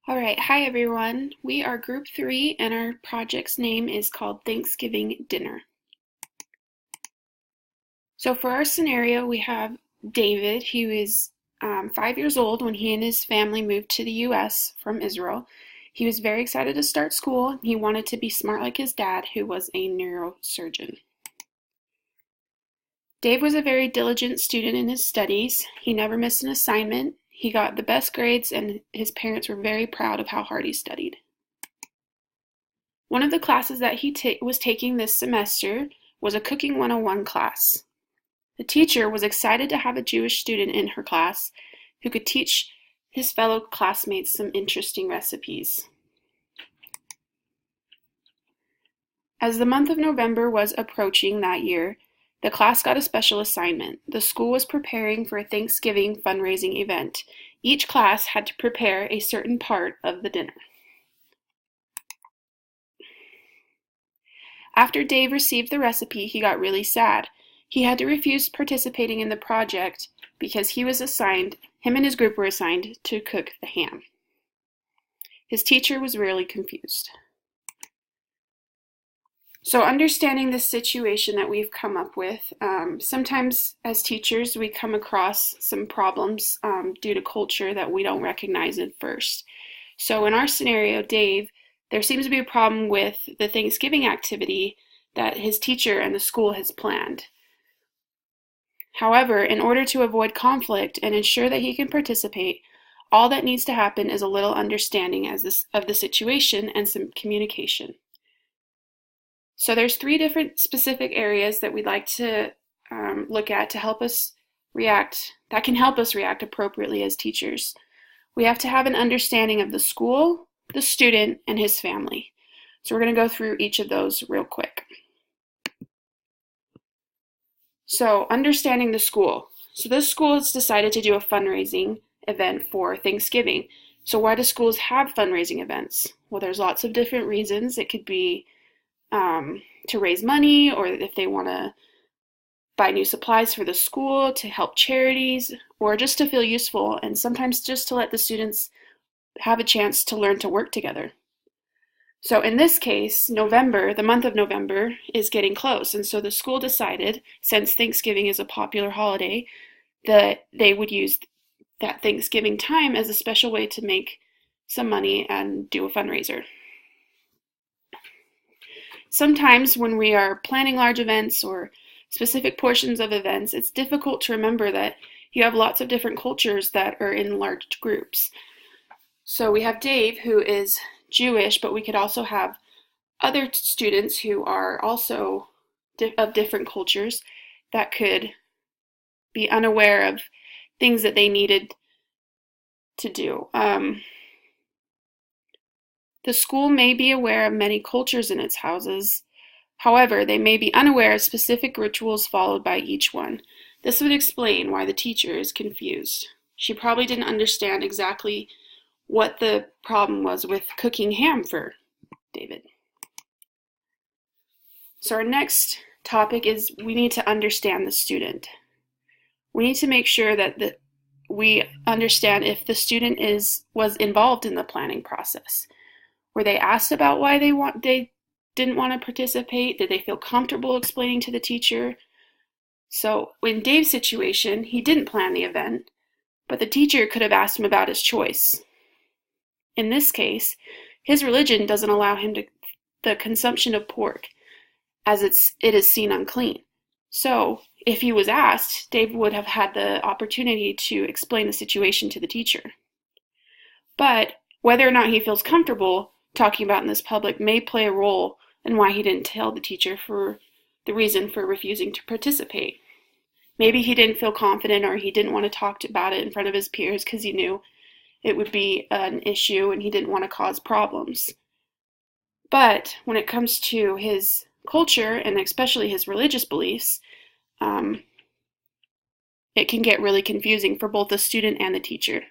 All right, hi everyone. We are group 3 and our project's name is called Thanksgiving Dinner. So for our scenario, we have David, who is 5 years old when he and his family moved to the US from Israel. He was very excited to start school. He wanted to be smart like his dad, who was a neurosurgeon. Dave was a very diligent student in his studies. He never missed an assignment. He got the best grades, and his parents were very proud of how hard he studied. One of the classes that he was taking this semester was a Cooking 101 class. The teacher was excited to have a Jewish student in her class who could teach his fellow classmates some interesting recipes. As the month of November was approaching that year, the class got a special assignment. The school was preparing for a Thanksgiving fundraising event. Each class had to prepare a certain part of the dinner. After Dave received the recipe, he got really sad. He had to refuse participating in the project because him and his group were assigned to cook the ham. His teacher was really confused. So understanding this situation that we've come up with, sometimes as teachers we come across some problems due to culture that we don't recognize at first. So in our scenario, Dave, there seems to be a problem with the Thanksgiving activity that his teacher and the school has planned. However, in order to avoid conflict and ensure that he can participate, all that needs to happen is a little understanding of the situation and some communication. So there's 3 different specific areas that we'd like to look at to help us react, that can help us react appropriately as teachers. We have to have an understanding of the school, the student, and his family. So we're going to go through each of those real quick. So understanding the school. So this school has decided to do a fundraising event for Thanksgiving. So why do schools have fundraising events? Well, there's lots of different reasons. It could be to raise money, or if they want to buy new supplies for the school, to help charities, or just to feel useful, and sometimes just to let the students have a chance to learn to work together. So in this case, the month of November, is getting close, and so the school decided, since Thanksgiving is a popular holiday, that they would use that Thanksgiving time as a special way to make some money and do a fundraiser. Sometimes when we are planning large events or specific portions of events, it's difficult to remember that you have lots of different cultures that are in large groups. So we have Dave, who is Jewish, but we could also have other students who are also of different cultures that could be unaware of things that they needed to do. The school may be aware of many cultures in its houses. However, they may be unaware of specific rituals followed by each one. This would explain why the teacher is confused. She probably didn't understand exactly what the problem was with cooking ham for David. So our next topic is we need to understand the student. We need to make sure that we understand if the student was involved in the planning process. Were they asked about why they didn't want to participate? Did they feel comfortable explaining to the teacher? So in Dave's situation, he didn't plan the event, but the teacher could have asked him about his choice. In this case, his religion doesn't allow him the consumption of pork, as it is seen unclean. So if he was asked, Dave would have had the opportunity to explain the situation to the teacher. But whether or not he feels comfortable talking about in this public may play a role in why he didn't tell the teacher for the reason for refusing to participate. Maybe he didn't feel confident, or he didn't want to talk about it in front of his peers because he knew it would be an issue and he didn't want to cause problems. But when it comes to his culture, and especially his religious beliefs, it can get really confusing for both the student and the teacher.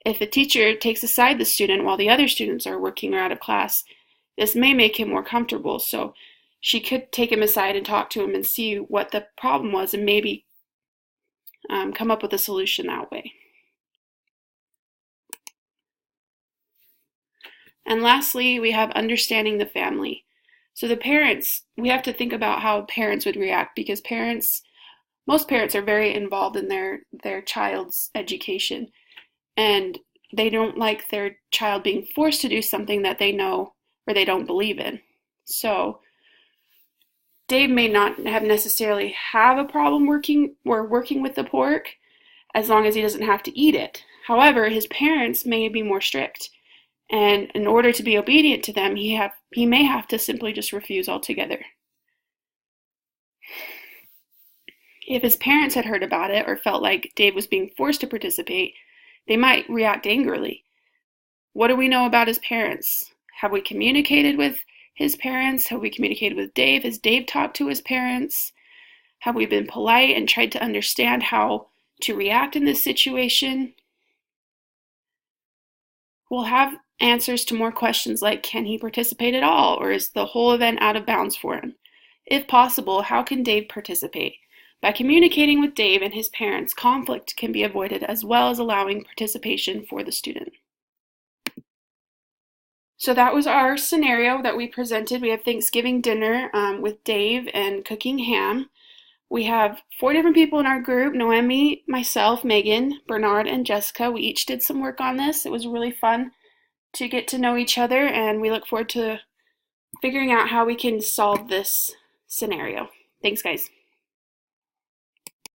If the teacher takes aside the student while the other students are working or out of class, this may make him more comfortable. So she could take him aside and talk to him and see what the problem was, and maybe come up with a solution that way. And lastly, we have understanding the family. So the parents, we have to think about how parents would react, because most parents are very involved in their child's education, and they don't like their child being forced to do something that they know or they don't believe in. So Dave may not have necessarily have a problem working with the pork as long as he doesn't have to eat it. However, his parents may be more strict, and in order to be obedient to them, he may have to simply just refuse altogether. If his parents had heard about it or felt like Dave was being forced to participate, they might react angrily. What do we know about his parents? Have we communicated with his parents? Have we communicated with Dave? Has Dave talked to his parents? Have we been polite and tried to understand how to react in this situation? We'll have answers to more questions like, can he participate at all, or is the whole event out of bounds for him? If possible, how can Dave participate? By communicating with Dave and his parents, conflict can be avoided, as well as allowing participation for the student. So that was our scenario that we presented. We have Thanksgiving dinner with Dave and cooking ham. We have 4 different people in our group: Noemi, myself, Megan, Bernard, and Jessica. We each did some work on this. It was really fun to get to know each other, and we look forward to figuring out how we can solve this scenario. Thanks, guys.